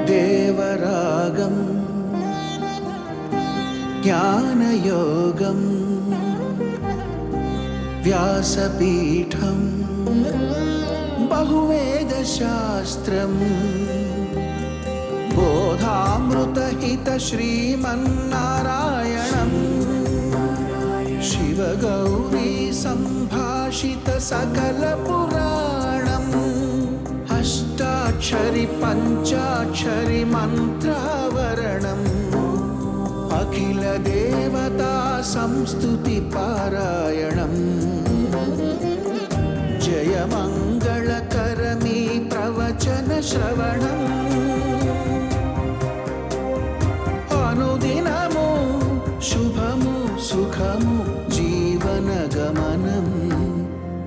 దేవరాగం జ్ఞానయోగం వ్యాసపీఠం బహువేదశాస్త్రం బోధామృతహిత శ్రీమన్నారాయణం శివగౌరీ సంభాషిత సకల పురాణం అష్టాక్షరి పంచాక్షరి మంత్రావరణం అఖిల దేవతా సంస్తుతి పారాయణం జయమంగళకరమీ ప్రవచన శ్రవణం అనుదినము శుభము సుఖము జీవన గమనం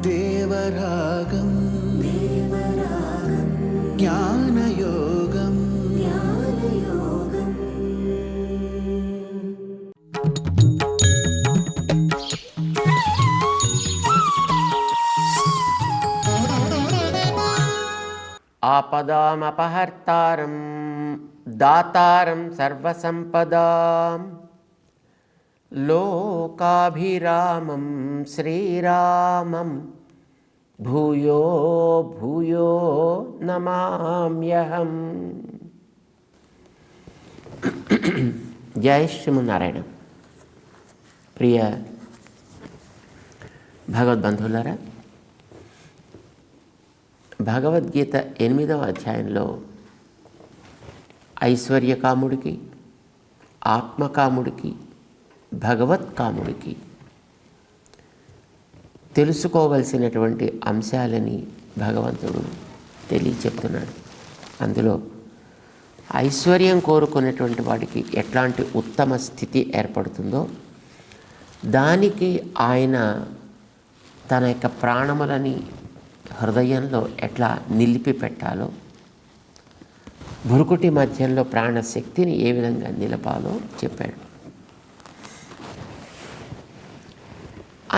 దేవరాగం జ్ఞానయోగం ఆపదామపహర్తారం దాతారం సర్వసంపదాం లోకాభిరామం శ్రీరామం భూయో భూయో నమామ్యహం. జై శ్రీమన్నారాయణ. ప్రియ భగవద్బంధువులారా, భగవద్గీత 8వ అధ్యాయంలో ఐశ్వర్యకాముడికి, ఆత్మకాముడికి, భగవత్కాముడికి తెలుసుకోవలసినటువంటి అంశాలని భగవంతుడు తెలియచెప్తున్నాడు. అందులో ఐశ్వర్యం కోరుకునేటువంటి వాడికి ఎట్లాంటి ఉత్తమ స్థితి ఏర్పడుతుందో దానికి ఆయన తన యొక్క ప్రాణములని హృదయంలో ఎట్లా నిలిపి పెట్టాలో, భురుకుటి మధ్యంలో ప్రాణశక్తిని ఏ విధంగా నిలపాలో చెప్పాడు.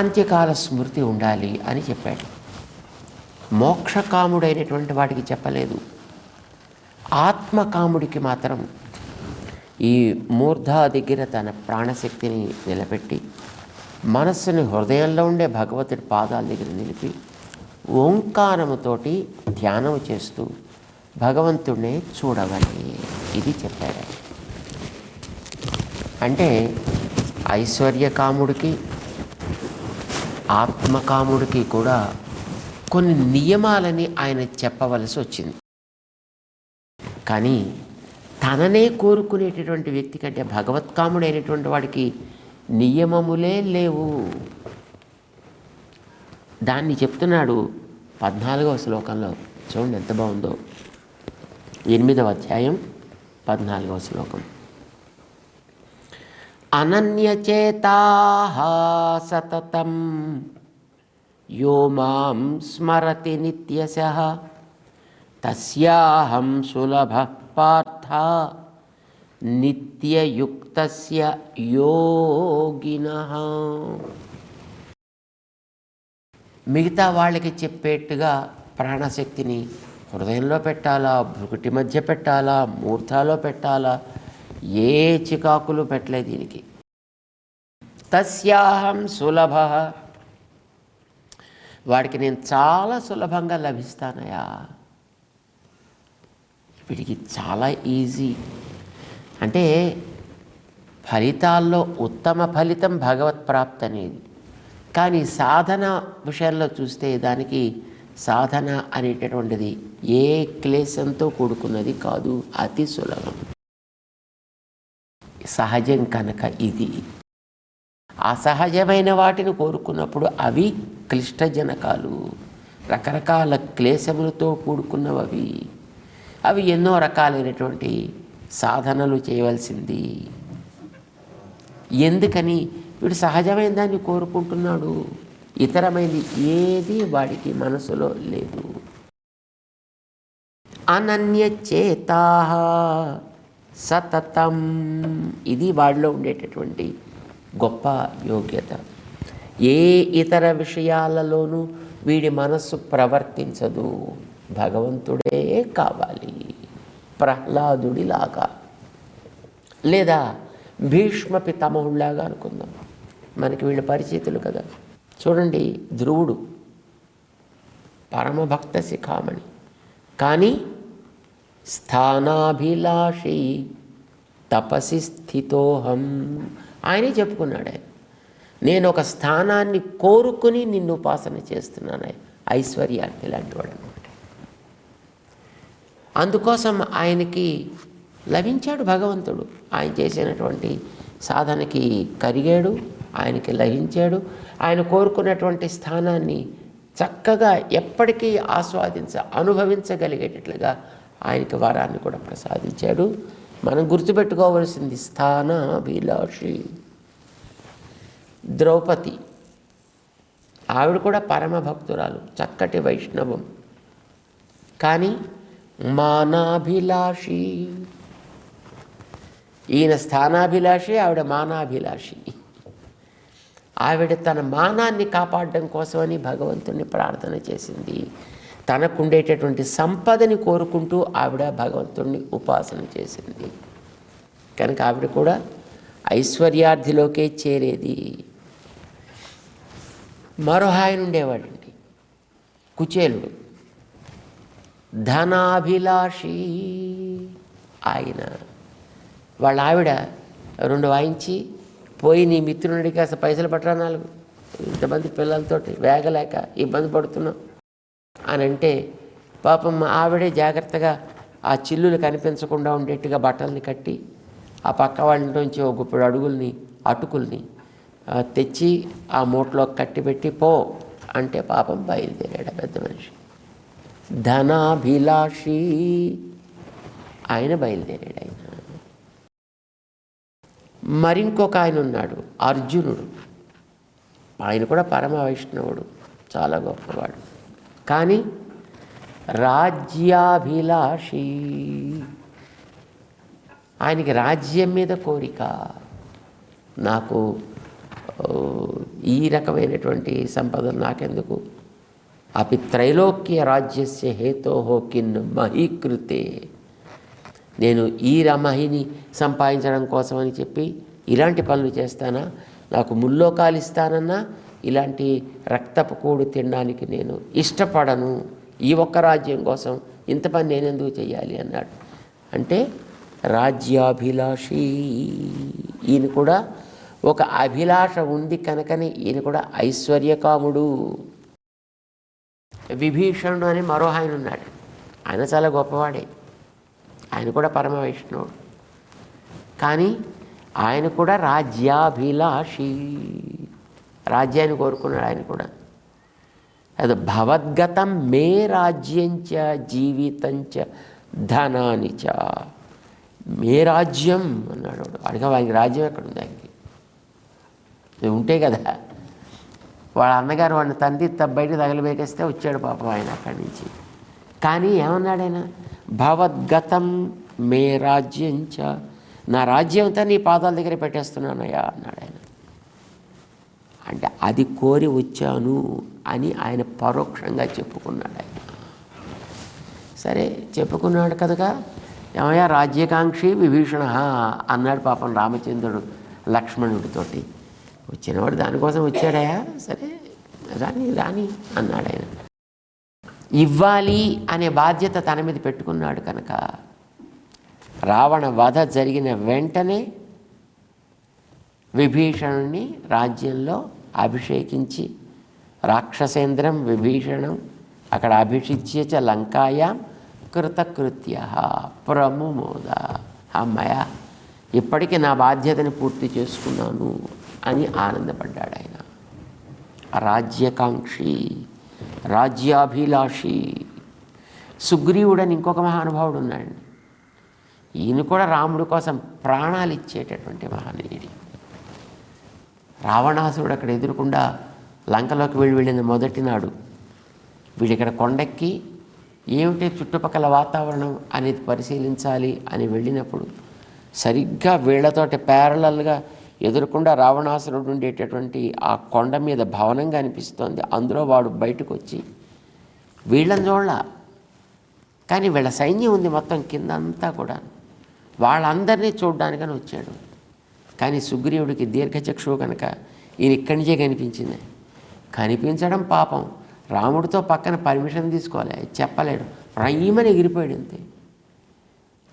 అంత్యకాల స్మృతి ఉండాలి అని చెప్పాడు. మోక్షకాముడైనటువంటి వాడికి చెప్పలేదు. ఆత్మకాముడికి మాత్రం ఈ మూర్ధ దగ్గర తన ప్రాణశక్తిని నిలబెట్టి మనస్సుని హృదయంలో ఉండే భగవతుడి పాదాల దగ్గర నిలిపి ఓంకారముతోటి ధ్యానం చేస్తూ భగవంతుడిని చూడవాలి. ఇది చెప్పాడు. అంటే ఐశ్వర్యకాముడికి, ఆత్మకాముడికి కూడా కొన్ని నియమాలని ఆయన చెప్పవలసి వచ్చింది. కానీ తననే కోరుకునేటటువంటి వ్యక్తి కంటే భగవత్కాముడైనటువంటి వాడికి నియమములే లేవు. దాన్ని చెప్తున్నాడు 14వ శ్లోకంలో. చూడండి ఎంత బాగుందో. 8వ అధ్యాయం 14వ శ్లోకం. అనన్యచేతాః సతతం యో మాం స్మరతి నిత్యశః తస్యాహం సులభః పార్థ నిత్యయుక్తస్య యోగినః. మిగతా వాళ్ళకి చెప్పేట్టుగా ప్రాణశక్తిని హృదయంలో పెట్టాలా, భృకుటి మధ్య పెట్టాలా, మూర్ధాలో పెట్టాలా, ఏ చికాకులు పెట్టలేదు దీనికి. తస్యాహం సులభ, వాడికి నేను చాలా సులభంగా లభిస్తానయా. వీడికి చాలా ఈజీ. అంటే ఫలితాల్లో ఉత్తమ ఫలితం భగవత్ ప్రాప్తి అనేది. కానీ సాధన విషయంలో చూస్తే దానికి సాధన అనేటటువంటిది ఏ క్లేశంతో కూడుకున్నది కాదు, అతి సులభం, సహజం కనుక. ఇది అసహజమైన వాటిని కోరుకున్నప్పుడు అవి క్లిష్టజనకాలు, రకరకాల క్లేశములతో కూడుకున్నవి. అవి ఎన్నో రకాలైనటువంటి సాధనలు చేయవలసింది. ఎందుకని వీడు సహజమైన దాన్ని కోరుకుంటున్నాడు, ఇతరమైనది ఏది వాడికి మనసులో లేదు. అనన్యచేతాః సతతం, ఇది వాడిలో ఉండేటటువంటి గొప్ప యోగ్యత. ఏ ఇతర విషయాలలోనూ వీడి మనస్సు ప్రవర్తించదు, భగవంతుడే కావాలి. ప్రహ్లాదుడిలాగా, లేదా భీష్మ పితామహుడిలాగా అనుకుందాం. మనకి వీళ్ళు పరిచితులు కదా. చూడండి, ధ్రువుడు పరమభక్త శిఖామణి, కానీ స్థానాభిలాషి తపసి స్థితోహం. ఆయనే చెప్పుకున్నాడు, నేను ఒక స్థానాన్ని కోరుకుని నిన్ను ఉపాసన చేస్తున్నాను. ఐశ్వర్యాన్ని ఇలాంటి వాడు అనమాట. అందుకోసం ఆయనకి లభించాడు భగవంతుడు. ఆయన చేసినటువంటి సాధనకి కరిగాడు, ఆయనకి లభించాడు. ఆయన కోరుకున్నటువంటి స్థానాన్ని చక్కగా ఎప్పటికీ అనుభవించగలిగేటట్లుగా ఆయనకి వరాన్ని కూడా ప్రసాదించాడు. మనం గుర్తుపెట్టుకోవలసింది స్థానాభిలాషి. ద్రౌపది, ఆవిడ కూడా పరమ భక్తురాలు, చక్కటి వైష్ణవం, కానీ మానాభిలాషి. ఈయన స్థానాభిలాషి, ఆవిడ మానాభిలాషి. ఆవిడ తన మానాన్ని కాపాడడం కోసమని భగవంతుడిని ప్రార్థన చేసింది. తనకుండేటటువంటి సంపదని కోరుకుంటూ ఆవిడ భగవంతుడిని ఉపాసన చేసింది. కనుక ఆవిడ కూడా ఐశ్వర్యార్థిలోకే చేరేది. మరో ఆయన ఉండేవాడండి, కుచేలుడు, ధనాభిలాషి. ఆయన వాళ్ళ ఆవిడ 2 వాయించి, పోయి నీ మిత్రుడికి కాస్త పైసలు పట్టరా 4, ఇంతమంది పిల్లలతోటి వేగలేక ఇబ్బంది పడుతున్నాం అని అంటే, పాపం ఆవిడే జాగ్రత్తగా ఆ చిల్లులు కనిపించకుండా ఉండేట్టుగా బట్టల్ని కట్టి ఆ పక్క వాళ్ళ నుంచి ఒక గుప్పుడు అటుకుల్ని తెచ్చి ఆ మూటలో కట్టిపెట్టి పో అంటే పాపం బయలుదేరాడు పెద్ద మనిషి. ధనాభిలాషి ఆయన బయలుదేరాడు. ఆయన మరింకొక ఆయన ఉన్నాడు, అర్జునుడు. ఆయన కూడా పరమ వైష్ణవుడు, చాలా గొప్పవాడు, కానీ రాజ్యాభిలాషి. ఆయనకి రాజ్యం మీద కోరిక. నాకు ఈ రకమైనటువంటి సంపదలు నాకెందుకు, అపి త్రైలోక్య రాజ్యస్య హేతోహో కిన్ మహీకృతే. నేను ఈ మహిని సంపాదించడం కోసమని చెప్పి ఇలాంటి పనులు చేస్తానా? నాకు ముల్లోకాలు ఇస్తానన్నా ఇలాంటి రక్తపు కూడు తినడానికి నేను ఇష్టపడను. ఈ ఒక్క రాజ్యం కోసం ఇంత పని నేనెందుకు చెయ్యాలి అన్నాడు. అంటే రాజ్యాభిలాషి. ఈయన కూడా ఒక అభిలాష ఉంది కనుకని ఈయన కూడా ఐశ్వర్యకాముడు. విభీషణుడు అని మరో ఆయన ఉన్నాడు. ఆయన చాలా గొప్పవాడే, ఆయన కూడా పరమ వైష్ణవుడు, కానీ ఆయన కూడా రాజ్యాభిలాషి. రాజ్యాన్ని కోరుకున్నాడు ఆయన కూడా. అది భవద్గతం మే రాజ్యంచ జీవితంచ ధనానిచ. మే రాజ్యం అన్నాడు. అడిగా ఆయనకి రాజ్యం ఎక్కడుంది? ఆయనకి ఉంటే కదా. వాళ్ళ అన్నగారు వాడిని తండ్రి బయట తగలబెట్టేస్తే వచ్చాడు పాపం ఆయన అక్కడి నుంచి. కానీ ఏమన్నాడు ఆయన? భవద్గతం మే రాజ్యంచ, నా రాజ్యం అంతా నీ పాదాల దగ్గర పెట్టేస్తున్నానయ్యా అన్నాడు ఆయన. అంటే అది కోరి వచ్చాను అని ఆయన పరోక్షంగా చెప్పుకున్నాడు ఆయన. సరే చెప్పుకున్నాడు కనుక ఏమయ్యా రాజ్యకాంక్షి విభీషణ అన్నాడు పాపం రామచంద్రుడు లక్ష్మణుడితోటి. వచ్చినవాడు దానికోసం వచ్చాడయా, సరే రాని రాని అన్నాడు ఆయన. ఇవ్వాలి అనే బాధ్యత తన మీద పెట్టుకున్నాడు కనుక రావణ వధ జరిగిన వెంటనే విభీషణుని రాజ్యంలో అభిషేకించి రాక్షసేంద్రం విభీషణం అక్కడ అభిషిచ్య చ లంకాయాం కృతకృత్య ప్రముమోద. అమ్మయ్య, ఇప్పటికీ నా బాధ్యతని పూర్తి చేసుకున్నాను అని ఆనందపడ్డాడు ఆయన. రాజ్యకాంక్షి, రాజ్యాభిలాషి. సుగ్రీవుడని ఇంకొక మహానుభావుడు ఉన్నాడు. ఈయన కూడా రాముడి కోసం ప్రాణాలు ఇచ్చేటటువంటి మహనీయుడు. రావణాసురుడు అక్కడ ఎదురకుండా లంకలోకి వెళ్ళిన మొదటి నాడు వీడు ఇక్కడ కొండెక్కి ఏమిటి చుట్టుపక్కల వాతావరణం అనేది పరిశీలించాలి అని వెళ్ళినప్పుడు సరిగ్గా వీళ్లతోటి ప్యారలల్గా ఎదురకుండా రావణాసురుడు ఉండేటటువంటి ఆ కొండ మీద భవనంగా అనిపిస్తోంది. అందులో వాడు బయటకు వచ్చి వీళ్ళని చూడాల, కానీ వీళ్ళ సైన్యం ఉంది మొత్తం కింద అంతా కూడా, వాళ్ళందరినీ చూడ్డానికని వచ్చాడు. కానీ సుగ్రీవుడికి దీర్ఘచక్షువు కనుక ఈయన ఇక్కడి నుంచే కనిపించింది. కనిపించడం పాపం, రాముడితో పక్కన పర్మిషన్ తీసుకోవాలి, చెప్పలేడు, రయ్యమని ఎగిరిపోయాడు అంతే.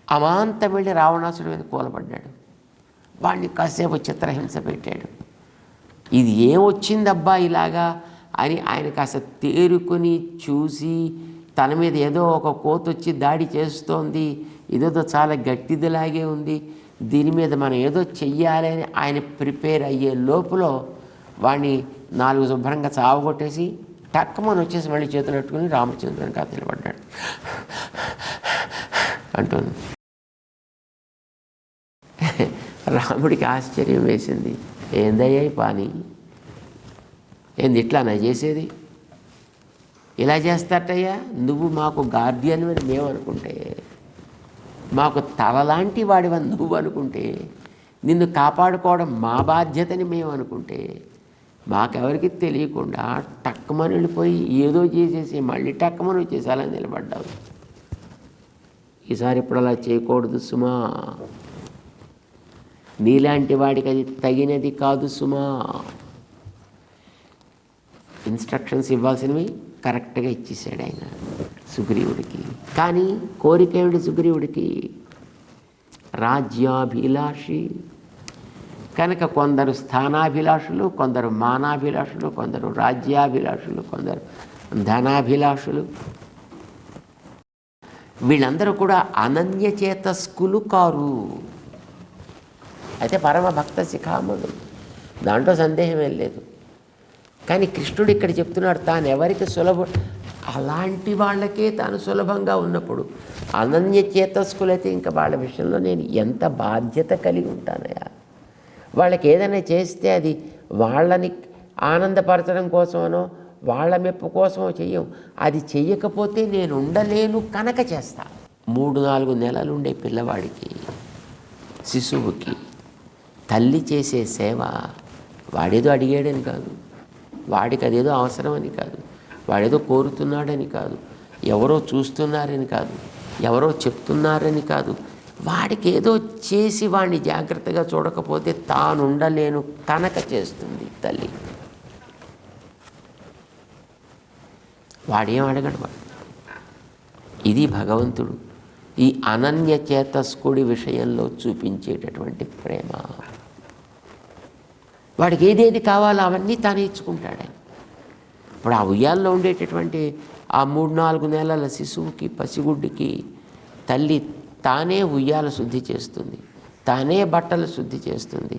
అమాంతం వెళ్ళి రావణాసుడి మీద కూలబడ్డాడు. వాడిని కాసేపు చిత్రహింస పెట్టాడు. ఇది ఏమొచ్చిందబ్బా ఇలాగా అని ఆయన కాస్త తేరుకొని చూసి, తన మీద ఏదో ఒక కోతొచ్చి దాడి చేస్తోంది, ఇదేదో చాలా గట్టిదిలాగే ఉంది, దీని మీద మనం ఏదో చెయ్యాలి అని ఆయన ప్రిపేర్ అయ్యే లోపల వాడిని 4 శుభ్రంగా చావగొట్టేసి టక్కమని వచ్చేసి మళ్ళీ చేతులు పెట్టుకుని రామచంద్రుని కాదు నిలబడ్డాడు అంటుంది. రాముడికి ఆశ్చర్యం వేసింది. ఏందయ్యా పని, ఏంది ఇట్లా నా చేసేది, ఇలా చేస్తాటయ్యా, నువ్వు మాకు గార్డియన్ అని మేము అనుకుంటే, మాకు తలలాంటి వాడివని నువ్వు అనుకుంటే, నిన్ను కాపాడుకోవడం మా బాధ్యతని మేము అనుకుంటే, మాకెవరికి తెలియకుండా టక్కమని వెళ్ళిపోయి ఏదో చేసేసి మళ్ళీ టక్కమని వచ్చేసి అలా నిలబడ్డావు. ఈసారి ఇప్పుడు అలా చేయకూడదు సుమా, నీలాంటి వాడికి అది తగినది కాదు సుమా. ఇన్స్ట్రక్షన్స్ ఇవ్వాల్సినవి కరెక్ట్గా ఇచ్చేసాడు ఆయన సుగ్రీవుడికి. కానీ కోరిక ఏమిటి సుగ్రీవుడికి? రాజ్యాభిలాషి కనుక కొందరు స్థానాభిలాషులు, కొందరు మానాభిలాషులు, కొందరు రాజ్యాభిలాషులు, కొందరు ధనాభిలాషులు, వీళ్ళందరూ కూడా అనన్యచేతస్కులు కారు. అయితే పరమ భక్త శిఖామణులు, దాంట్లో సందేహమేం లేదు. కానీ కృష్ణుడు ఇక్కడ చెప్తున్నాడు, తాను ఎవరికి అలాంటి వాళ్ళకే తాను సులభంగా ఉన్నప్పుడు అనన్యచేతస్కులైతే ఇంకా వాళ్ళ విషయంలో నేను ఎంత బాధ్యత కలిగి ఉంటానయా. వాళ్ళకి ఏదైనా చేస్తే అది వాళ్ళని ఆనందపరచడం కోసమనో వాళ్ళ మెప్పు కోసమో చెయ్యం. అది చెయ్యకపోతే నేను ఉండలేను కనుక చేస్తా. 3-4 నెలలు ఉండే పిల్లవాడికి, శిశువుకి తల్లి చేసే సేవ వాడేదో అడిగాడని కాదు, వాడికి అదేదో అవసరమని కాదు, వాడేదో కోరుతున్నాడని కాదు, ఎవరో చూస్తున్నారని కాదు, ఎవరో చెప్తున్నారని కాదు, వాడికి ఏదో చేసి వాడిని జాగ్రత్తగా చూడకపోతే తాను ఉండలేను కనుక చేస్తుంది తల్లి. వాడేం అడగడు వాడు. ఇది భగవంతుడు ఈ అనన్యచేతస్కుడి విషయంలో చూపించేటటువంటి ప్రేమ. వాడికి ఏదేది కావాలో అవన్నీ తానే ఇచ్చుకుంటాడు. ఇప్పుడు ఆ ఉయ్యాల్లో ఉండేటటువంటి ఆ 3-4 నెలల శిశువుకి, పసిగుడ్డికి తల్లి తానే ఉయ్యాల శుద్ధి చేస్తుంది, తానే బట్టలు శుద్ధి చేస్తుంది,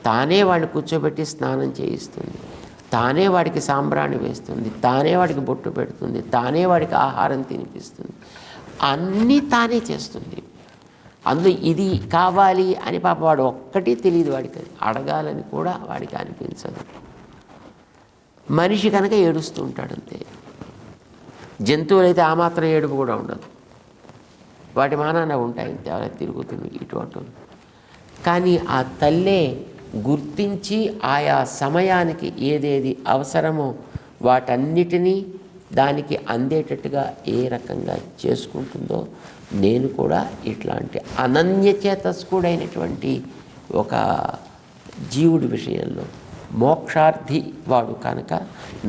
తానే వాడిని కూర్చోబెట్టి స్నానం చేయిస్తుంది, తానే వాడికి సాంబ్రాణి వేస్తుంది, తానే వాడికి బొట్టు పెడుతుంది, తానే వాడికి ఆహారం తినిపిస్తుంది, అన్నీ తానే చేస్తుంది. అందులో ఇది కావాలి అని పాప వాడు ఒక్కటి తెలియదు, వాడికి అడగాలని కూడా వాడికి అనిపించదు. మనిషి కనుక ఏడుస్తూ ఉంటాడు అంతే. జంతువులైతే ఆ మాత్రం ఏడుపు కూడా ఉండదు, వాటి మానాన ఉంటాయి అంతే, అలా తిరుగుతుంది ఇటు అటు. కానీ ఆ తల్లే గుర్తించి ఆయా సమయానికి ఏదేది అవసరమో వాటన్నిటినీ దానికి అందేటట్టుగా ఏ రకంగా చేసుకుంటుందో, నేను కూడా ఇట్లాంటి అనన్యచేతస్కుడైనటువంటి ఒక జీవుడి విషయంలో మోక్షార్థి వాడు కనుక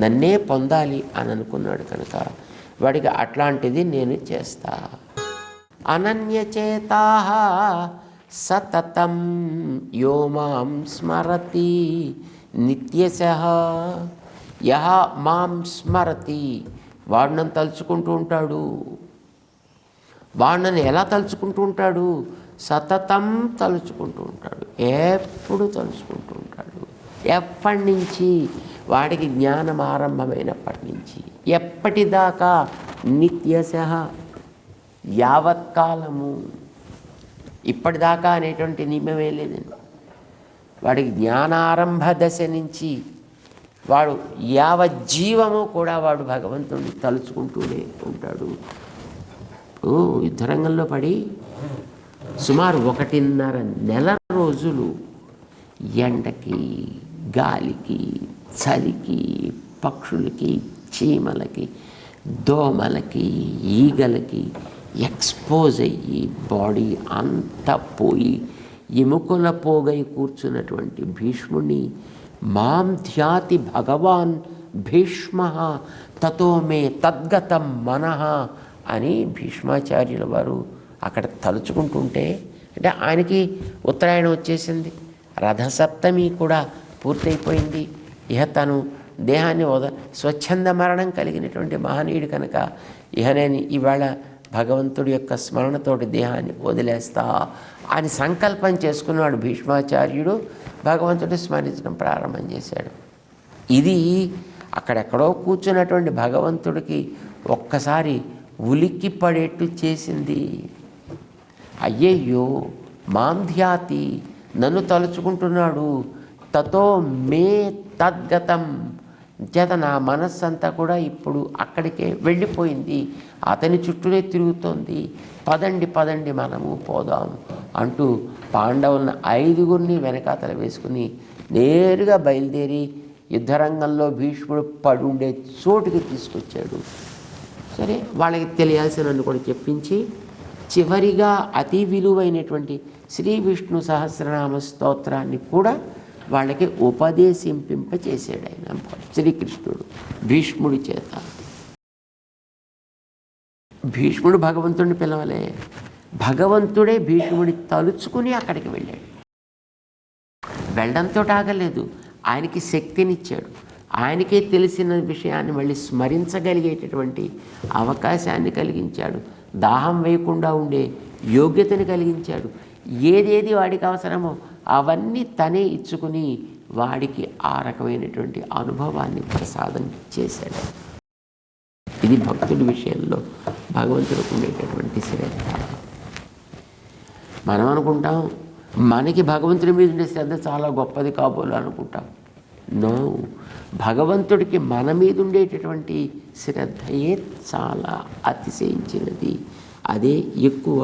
నన్నే పొందాలి అని అనుకున్నాడు కనుక వాడికి అట్లాంటిది నేను చేస్తా. అనన్యచేతాః సతతం యో మాం స్మరతి నిత్యశః. యః మాం స్మరతి, వాడు నన్ను తలుచుకుంటూ ఉంటాడు. వాడు నన్ను ఎలా తలుచుకుంటూ ఉంటాడు? సతతం తలుచుకుంటూ ఉంటాడు, ఎప్పుడు తలుచుకుంటూ ఉంటాడు. ఎప్పటి నుంచి? వాడికి జ్ఞానం ఆరంభమైనప్పటి నుంచి. ఎప్పటిదాకా? నిత్యశః, యావత్కాలము. ఇప్పటిదాకా అనేటువంటి నియమమే లేదండి. వాడికి జ్ఞానారంభ దశ నుంచి వాడు యావజ్జీవము కూడా వాడు భగవంతుడిని తలుచుకుంటూనే ఉంటాడు. యుద్ధరంగంలో పడి సుమారు 1.5 నెల రోజులు ఎండకి, గాలికి, చలికి, పక్షులకి, చీమలకి, దోమలకి, ఈగలకి ఎక్స్పోజ్ అయ్యి బాడీ అంతా పోయి ఎముకల పోగై కూర్చున్నటువంటి భీష్ముడిని మాం ధ్యాతి భగవాన్ భీష్మ తతో మే తద్గతం మనః అని భీష్మాచార్యుల వారు అక్కడ తలుచుకుంటుంటే, అంటే ఆయనకి ఉత్తరాయణం వచ్చేసింది, రథసప్తమి కూడా పూర్తయిపోయింది. ఇహ తను దేహాన్ని స్వచ్ఛంద మరణం కలిగినటువంటి మహనీయుడు కనుక ఇహ నేను ఇవాళ భగవంతుడి యొక్క స్మరణతోటి దేహాన్ని వదిలేస్తా అని సంకల్పం చేసుకున్నాడు భీష్మాచార్యుడు. భగవంతుడు స్మరించడం ప్రారంభం చేశాడు. ఇది అక్కడెక్కడో కూర్చున్నటువంటి భగవంతుడికి ఒక్కసారి ఉలిక్కి పడేట్టు చేసింది. అయ్యయ్యో మాం ధ్యాతి, నన్ను తలుచుకుంటున్నాడు, తతో మే తద్గతం, చేత నా మనస్సంతా కూడా ఇప్పుడు అక్కడికే వెళ్ళిపోయింది, అతని చుట్టూనే తిరుగుతోంది, పదండి పదండి మనము పోదాం అంటూ పాండవులను 5గురిని వెనకాతల వేసుకుని నేరుగా బయలుదేరి యుద్ధరంగంలో భీష్ముడు పడుండే చోటుకి తీసుకొచ్చాడు. సరే, వాళ్ళకి తెలియాల్సినన్ను కూడా చెప్పించి చివరిగా అతి విలువైనటువంటి శ్రీ విష్ణు సహస్రనామ స్తోత్రాన్ని కూడా వాళ్ళకి ఉపదేశింపింపచేసాడు ఆయన శ్రీకృష్ణుడు భీష్ముడి చేత. భీష్ముడు భగవంతుడిని పిలవలే, భగవంతుడే భీష్ముడి తలుచుకుని అక్కడికి వెళ్ళాడు. వెళ్ళడంతో ఆగలేదు, ఆయనకి శక్తినిచ్చాడు, ఆయనకే తెలిసిన విషయాన్ని మళ్ళీ స్మరించగలిగేటటువంటి అవకాశాన్ని కలిగించాడు, దాహం వేయకుండా ఉండే యోగ్యతని కలిగించాడు. ఏదేది వాడికి అవసరమో అవన్నీ తనే ఇచ్చుకుని వాడికి ఆ రకమైనటువంటి అనుభవాన్ని ప్రసాదం చేశాడు. ఇది భక్తుడి విషయంలో భగవంతుడికి ఉండేటటువంటి శ్రద్ధ. మనం అనుకుంటాం మనకి భగవంతుడి మీద ఉండే శ్రద్ధ చాలా గొప్పది కాబోలు అనుకుంటాం. నో, భగవంతుడికి మన మీద ఉండేటటువంటి శ్రద్ధయే చాలా అతిశయించినది, అదే ఎక్కువ.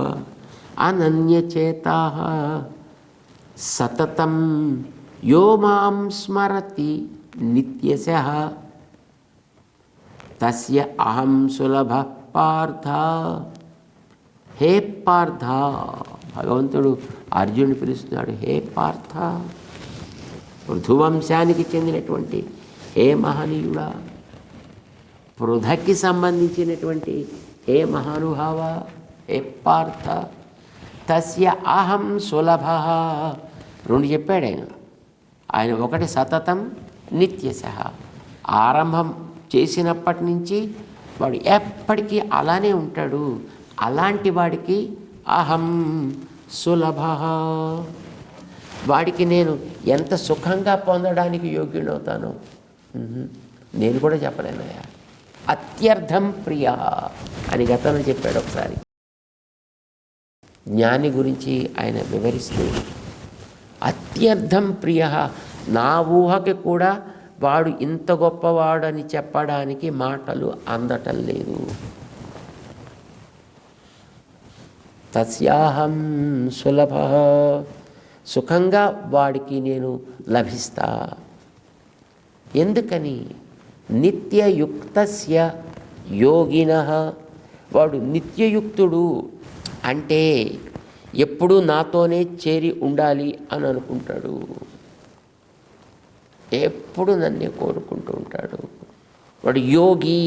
అనన్యచేతాః సతతం యో మాం స్మరతి నిత్యశః తస్య అహం సులభ పార్థ. హే పార్థ, భగవంతుడు అర్జునుడు పిలుస్తున్నాడు, హే పార్థ, పృథువంశానికి చెందినటువంటి హే మహనీయుడా, పృథకి సంబంధించినటువంటి హే మహానుభావ, హే పార్థ, తస్య అహం సులభ. 2 చెప్పాడు ఆయన. ఆయన ఒకటి సతతం నిత్యశః, ఆరంభం చేసినప్పటి నుంచి వాడు ఎప్పటికీ అలానే ఉంటాడు. అలాంటి వాడికి అహం సులభ, వాడికి నేను ఎంత సుఖంగా పొందడానికి యోగ్యుడవుతానో నేను కూడా చెప్పలేనయ్యా. అత్యర్థం ప్రియ అని గతంలో చెప్పాడు ఒకసారి. జ్ఞాని గురించి ఆయన వివరిస్తూ, అత్యర్థం ప్రియ, నా ఊహకి కూడా వాడు ఇంత గొప్పవాడని చెప్పడానికి మాటలు అందటం లేదు. తస్యాహం సులభ, సుఖంగా వాడికి నేను లభిస్తా. ఎందుకని? నిత్యయుక్తస్య యోగినః, వాడు నిత్యయుక్తుడు అంటే ఎప్పుడూ నాతోనే చేరి ఉండాలి అని అనుకుంటాడు, ఎప్పుడు నన్నే కోరుకుంటూ ఉంటాడు. వాడు యోగి,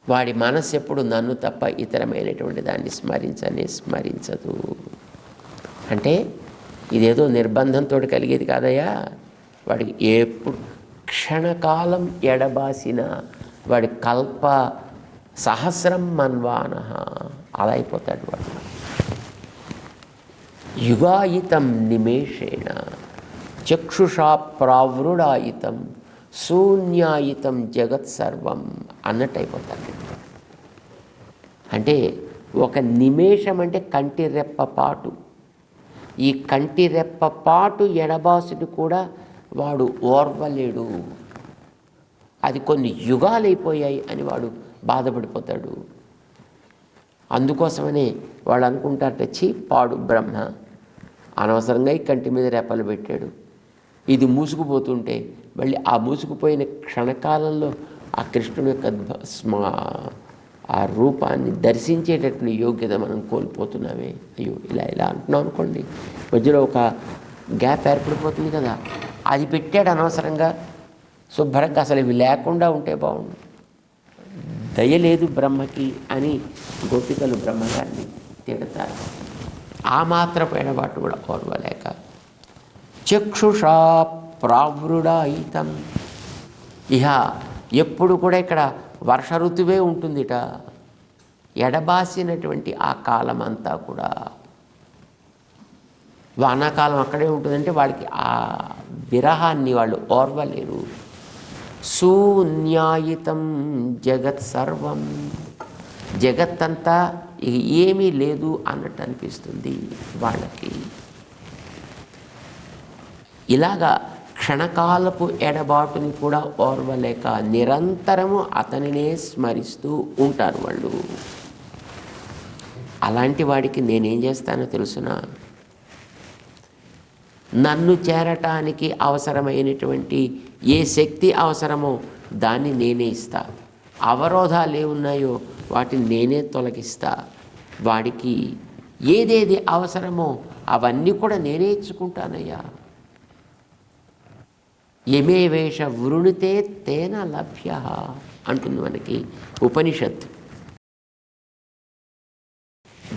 వాడి మనసు ఎప్పుడు నన్ను తప్ప ఇతరమైనటువంటి దాన్ని స్మరించదు. అంటే ఇదేదో నిర్బంధంతో కలిగేది కాదయ్యా. వాడికి ఎప్పుడు క్షణకాలం ఎడబాసిన వాడి కల్ప సహస్రం మన్వానః అలా అయిపోతాడు వాడు. యుగాయితం నిమేషేణ చక్షుషా ప్రావృడాయితం శూన్యాయితం జగత్ సర్వం అన్నట్టు అయిపోతాడు. అంటే ఒక నిమేషం అంటే కంటి రెప్పపాటు. ఈ కంటి రెప్పపాటు ఎడబాసుడు కూడా వాడు ఓర్వలేడు. అది కొన్ని యుగాలైపోయాయి అని వాడు బాధపడిపోతాడు. అందుకోసమనే వాడు అనుకుంటారట, ఛీ పాడు బ్రహ్మ అనవసరంగా ఈ కంటి మీద రెప్పలు పెట్టాడు. ఇది మూసుకుపోతుంటే మళ్ళీ ఆ మూసుకుపోయిన క్షణకాలంలో ఆ కృష్ణుని యొక్క ఆ రూపాన్ని దర్శించేటటువంటి యోగ్యత మనం కోల్పోతున్నామే. అయ్యో ఇలా అంటున్నాం అనుకోండి, మధ్యలో ఒక గ్యాప్ ఏర్పడిపోతుంది కదా, అది పెట్టాడు అనవసరంగా. శుభ్రంగా అసలు ఇవి లేకుండా ఉంటే బాగుండు, దయలేదు బ్రహ్మకి అని గోపికలు బ్రహ్మగారిని తిడతారు. ఆ మాత్రపు ఎడబాటు కూడా ఓర్వలేక చక్షుషా ప్రావృడాయితం. ఇహ ఎప్పుడు కూడా ఇక్కడ వర్ష ఋతువే ఉంటుందిట. ఎడబాసినటువంటి ఆ కాలం అంతా కూడా వానాకాలం అక్కడే ఉంటుందంటే వాళ్ళకి ఆ విరహాన్ని వాళ్ళు ఓర్వలేరు. శూన్యాయితం జగత్ సర్వం, జగత్తంతా ఏమీ లేదు అన్నట్టు అనిపిస్తుంది వాళ్ళకి. ఇలాగా క్షణకాలపు ఎడబాటుని కూడా ఓర్వలేక నిరంతరము అతనినే స్మరిస్తూ ఉంటారు వాళ్ళు. అలాంటి వాడికి నేనేం చేస్తానో తెలుసునా, నన్ను చేరటానికి అవసరమైనటువంటి ఏ శక్తి అవసరమో దాన్ని నేనే ఇస్తా. అవరోధాలు ఏమున్నాయో వాటిని నేనే తొలగిస్తా. వాడికి ఏదేది అవసరమో అవన్నీ కూడా నేనే ఇచ్చుకుంటానయ్యా. యమే వేష వృణితే తేన లభ్య అంటుంది మనకి ఉపనిషత్.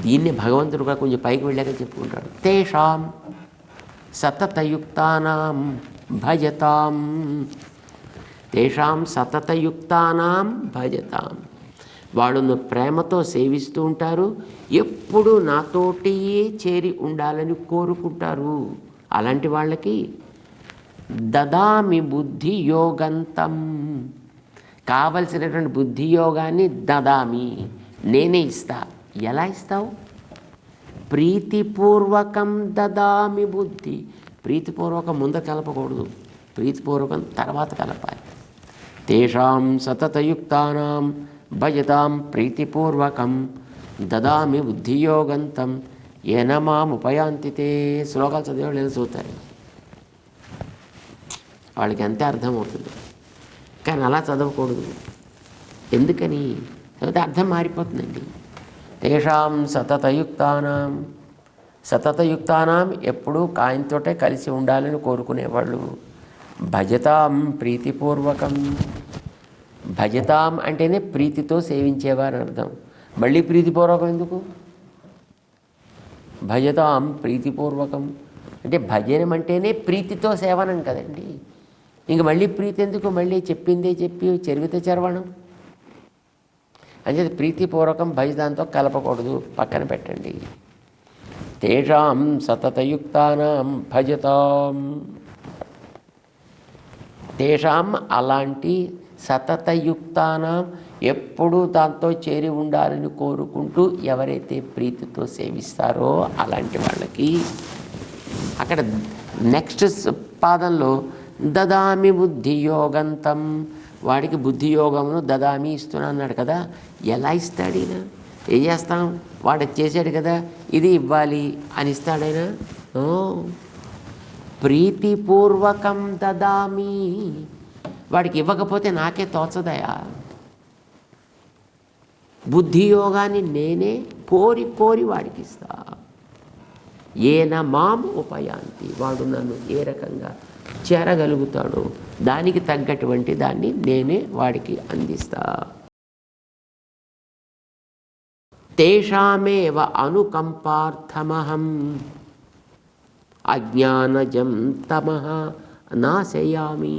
దీన్ని భగవంతుడు కూడా కొంచెం పైకి వెళ్ళాక చెప్పుకుంటాడు. తేషాం సతతయుక్తానాం భజతాం, తేషాం సతతయుక్తానాం భజతాం. వాళ్ళను ప్రేమతో సేవిస్తూ ఉంటారు, ఎప్పుడు నాతోటి చేరి ఉండాలని కోరుకుంటారు. అలాంటి వాళ్ళకి దదామి బుద్ధి యోగంతం, కావలసినటువంటి బుద్ధి యోగాన్ని దదామి, నేనే ఇస్తా. ఎలా ఇస్తావు? ప్రీతిపూర్వకం దదామి బుద్ధి. ప్రీతిపూర్వకం ముందు కలపకూడదు, ప్రీతిపూర్వకం తర్వాత కలపాలి. తేషాం సతతయుక్తానాం భజతాం ప్రీతిపూర్వకం దదామి బుద్ధియోగంతం ఏన మాం ఉపయాంతి తే. శ్లోకాలు చదివేవాళ్ళు ఏదో చదువుతారు, వాళ్ళకి అంతే అర్థమవుతుంది. కానీ అలా చదవకూడదు. ఎందుకని చదివితే అర్థం మారిపోతుందండి. తేషాం సతతయుక్తానాం, సతతయుక్తానాం ఎప్పుడూ కాయంతోటే కలిసి ఉండాలని కోరుకునేవాళ్ళు. భజతాం ప్రీతిపూర్వకం, భజతాం అంటేనే ప్రీతితో సేవించేవారు అర్థం. మళ్ళీ ప్రీతిపూర్వకం ఎందుకు? భజతాం ప్రీతిపూర్వకం అంటే భజనం అంటేనే ప్రీతితో సేవనం కదండి. ఇంక మళ్ళీ ప్రీతి ఎందుకు? మళ్ళీ చెప్పిందే చెప్పి చెరివితే చరవణం. అంటే ప్రీతిపూర్వకం భజదాంతో కలపకూడదు, పక్కన పెట్టండి. తేషాం సతతయుక్తానాం భజతాం, తేషాం అలాంటి సతతయుక్తానాం ఎప్పుడూ దాంతో చేరి ఉండాలని కోరుకుంటూ ఎవరైతే ప్రీతితో సేవిస్తారో అలాంటి వాళ్ళకి అక్కడ నెక్స్ట్ పాదంలో దదామి బుద్ధియోగంతం, వాడికి బుద్ధియోగమును దదామి ఇస్తున్నా అన్నాడు కదా. ఎలా ఇస్తాడు ఈయన? ఏం చేస్తాం? వాడు చేశాడు కదా, ఇది ఇవ్వాలి అని ఇస్తాడైనా? ప్రీతిపూర్వకం దదామి. వాడికి ఇవ్వకపోతే నాకే తోచదయా. బుద్ధియోగాన్ని నేనే కోరి కోరి వాడికి ఇస్తా. ఏన మాం ఉపయాంతి, వాడు నన్ను ఏ రకంగా చేరగలుగుతాడో దానికి తగ్గటువంటి దాన్ని నేనే వాడికి అందిస్తా. తేషామేవ అనుకంపార్థమహం అజ్ఞానజం తమః నాశయామి.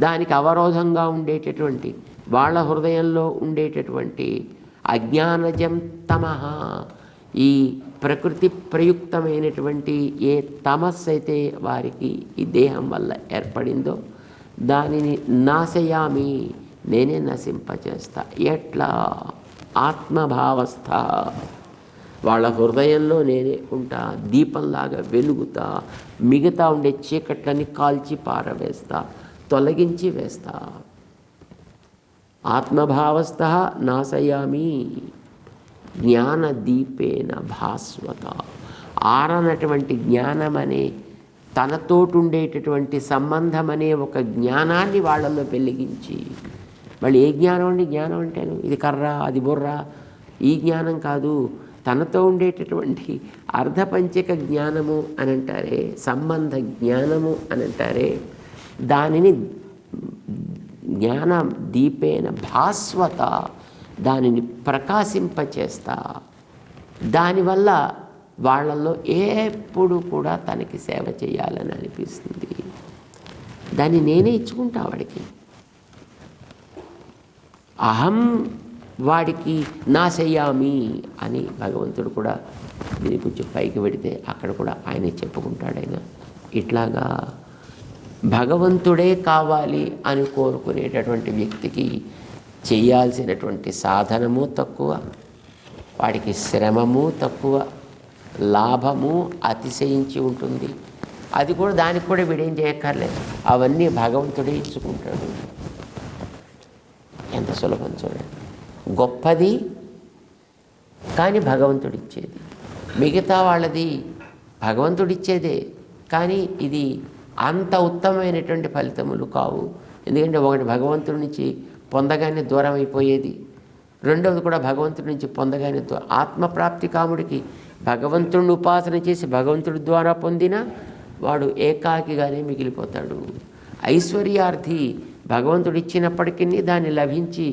దానికి అవరోధంగా ఉండేటటువంటి వాళ్ళ హృదయంలో ఉండేటటువంటి అజ్ఞానజం తమః, ఈ ప్రకృతి ప్రయుక్తమైనటువంటి ఏ తమస్సు అయితే వారికి ఈ దేహం వల్ల ఏర్పడిందో దానిని నాశయామి, నేనే నశింపచేస్తా. ఎట్లా? ఆత్మభావస్థ, వాళ్ళ హృదయంలో నేనే ఉంటా, దీపంలాగా వెలుగుతా, మిగతా ఉండే చీకట్లని కాల్చి పారవేస్తా, తొలగించి వేస్తా. ఆత్మభావస్థ నాశయామి జ్ఞానదీపేన భాస్వత. ఆరనటువంటి జ్ఞానమనే తనతోటుండేటటువంటి సంబంధం అనే ఒక జ్ఞానాన్ని వాళ్ళలో వెలిగించి మళ్ళీ ఏ జ్ఞానం అండి? జ్ఞానం అంటేను ఇది కర్ర, అది బుర్ర, ఈ జ్ఞానం కాదు. తనతో ఉండేటటువంటి అర్ధపంచక జ్ఞానము అని అంటారే, సంబంధ జ్ఞానము అని అంటారే, దానిని జ్ఞాన దీపేన భాస్వత, దానిని ప్రకాశింపచేస్తా. దానివల్ల వాళ్ళల్లో ఎప్పుడు కూడా తనకి సేవ చేయాలని అనిపిస్తుంది. దాన్ని నేనే ఇచ్చుకుంటా వాడికి. అహం వాడికి నాశయామి అని భగవంతుడు కూడా దీని కొంచెం పైకి పెడితే అక్కడ కూడా ఆయనే చెప్పుకుంటాడు. ఆయన ఇట్లాగా భగవంతుడే కావాలి అని కోరుకునేటటువంటి వ్యక్తికి చేయాల్సినటువంటి సాధనము తక్కువ, వాడికి శ్రమము తక్కువ, లాభము అతిశయించి ఉంటుంది. అది కూడా దానికి కూడా వీడేం చేయక్కర్లేదు, అవన్నీ భగవంతుడే ఇచ్చుకుంటాడు. ఎంత సులభం చూడండి. గొప్పది కానీ భగవంతుడిచ్చేది, మిగతా వాళ్ళది భగవంతుడిచ్చేదే కానీ ఇది అంత ఉత్తమమైనటువంటి ఫలితములు కావు. ఎందుకంటే ఒకటి భగవంతుడి నుంచి పొందగానే దూరం అయిపోయేది, రెండవది కూడా భగవంతుడి నుంచి పొందగానే ఆత్మప్రాప్తి కాముడికి భగవంతుడిని ఉపాసన చేసి భగవంతుడి ద్వారా పొందినా వాడు ఏకాకిగానే మిగిలిపోతాడు. ఐశ్వర్యార్థి భగవంతుడు ఇచ్చినప్పటికీ దాన్ని లభించి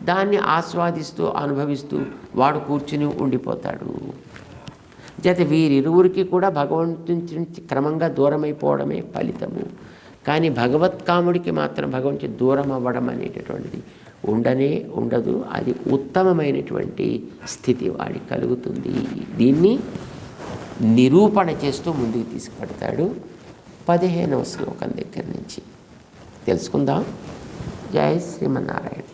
దాన్ని ఆస్వాదిస్తూ అనుభవిస్తూ వాడు కూర్చుని ఉండిపోతాడు. చేత వీరిరువురికి కూడా భగవంతుడి నుంచి క్రమంగా దూరం అయిపోవడమే ఫలితము. కానీ భగవత్కాముడికి మాత్రం భగవంతుడి దూరం అవ్వడం అనేటటువంటిది ఉండదు. అది ఉత్తమమైనటువంటి స్థితి వాడికి కలుగుతుంది. దీన్ని నిరూపణ చేస్తూ ముందుకు తీసుకుపడతాడు 15వ శ్లోకం దగ్గర నుంచి. తెలుసుకుందాం. జై శ్రీమన్నారాయణ.